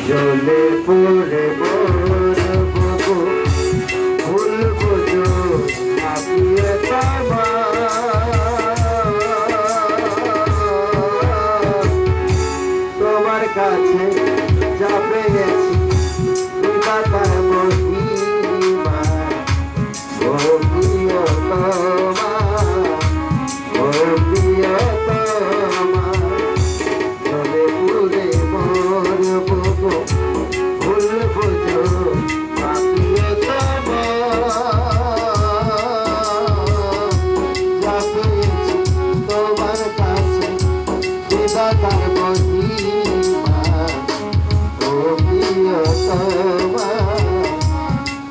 জলে পড়ে মরবো ভুলবো যো আপিয়ে তোমার কাছে যা পেয়েছি তার মহিমা ও প্রিয়তমা ও প্রিয়তমা চলে পুরে মরবো ভুলবো যো প্রিয়তমা যা পেয়েছি তোমার কাছে তার মহিমা ও প্রিয়তমা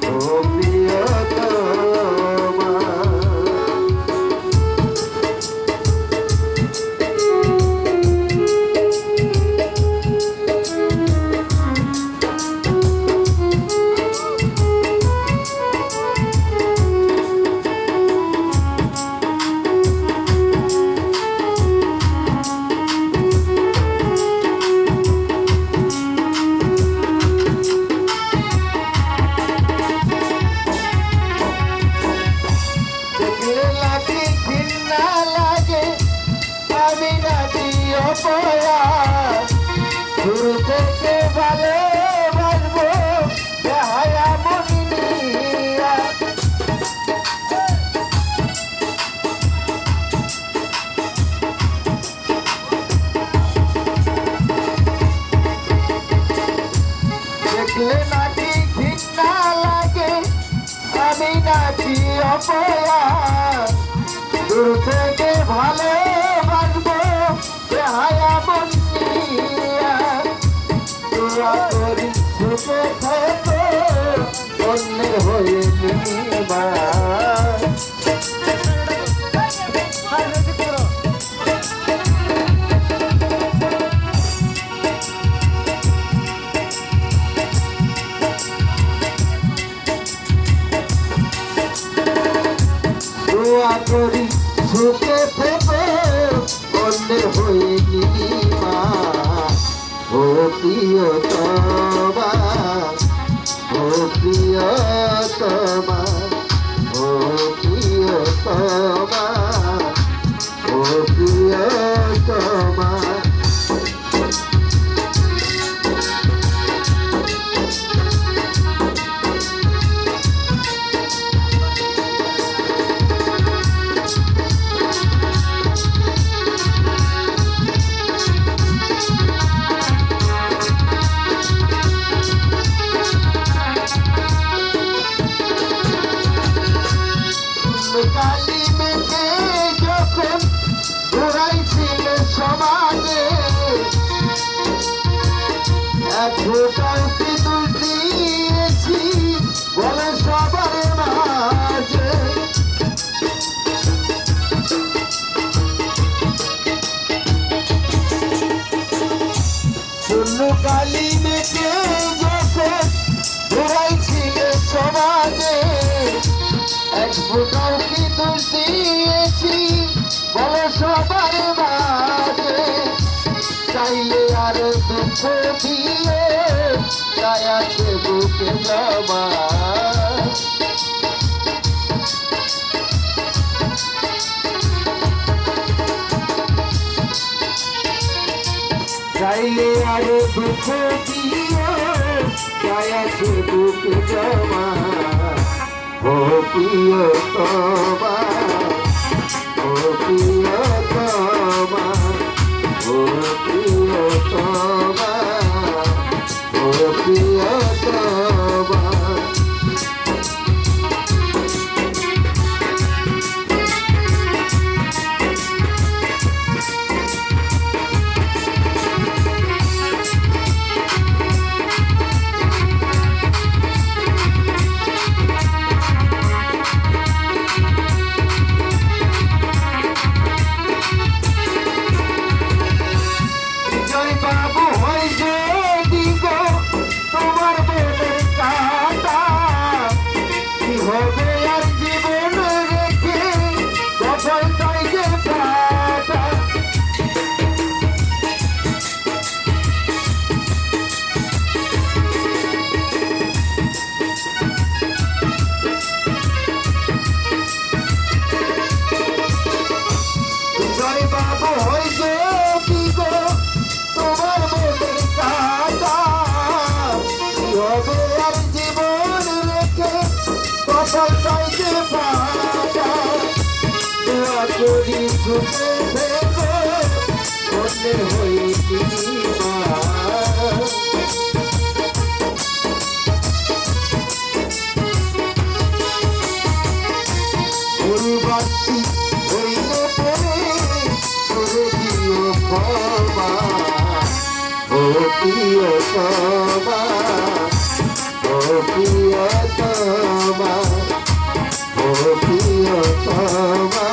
ও প্রিয়তমা শুরু থেকে ভালোবাসবো হায়া মনিয়া দেখলে নাকি ঘৃণা লাগে আমি নাকি অপয়া শুরু থেকে ভালোবাসবো হায়া মনিয়া তোরা করি সুখে থাকো অন্যের হয়ে নিবা দোয়া করি সুখে থেকো অন্যের হয়ে নিবা ও প্রিয়তমা ও প্রিয়তমা ও প্রিয়তমা ও প্রিয়তমা কালি মেঘে যখন ঘুরাইছিল সমাজে এক ফোটাও কি দুল দিয়েছি বলে সবার মাঝে শূন্য কালি মেঘে যখন ঘুরাইছিল সমাজে এক ফোটাও কি দোষ দিয়েছি বলে সবার মাঝে চাইলে আর দুঃখ দিয়ে তাই আছে বুকে জমা চাইলে আর দুঃখ দিয়ে তাই আছে বুকে জমা ও প্রিয়তমা ও প্রিয়তমা ও প্রিয়তমা ও প্রিয়তমা বাবু হয়ে পাল্টাইতে পারা দোয়া করি সুখে থেকো অন্যের হইতি মা ফুলবাতি হইলে পরে করে দিও ক্ষমা ও প্রিয়তমা ও প্রিয়তমা ও প্রিয়তমা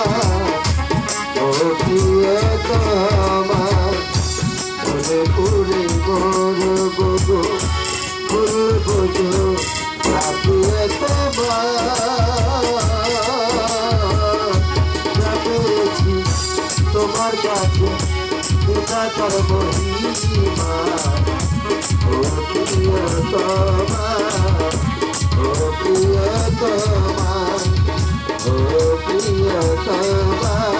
ও প্রিয়তমা ওরে পুরে গোর বগো ফুল বগো প্রিয়তমা তোমার কাছে পিতা কর মহিমা ও প্রিয়তমা ও প্রিয়তমা ও প্রিয়তমা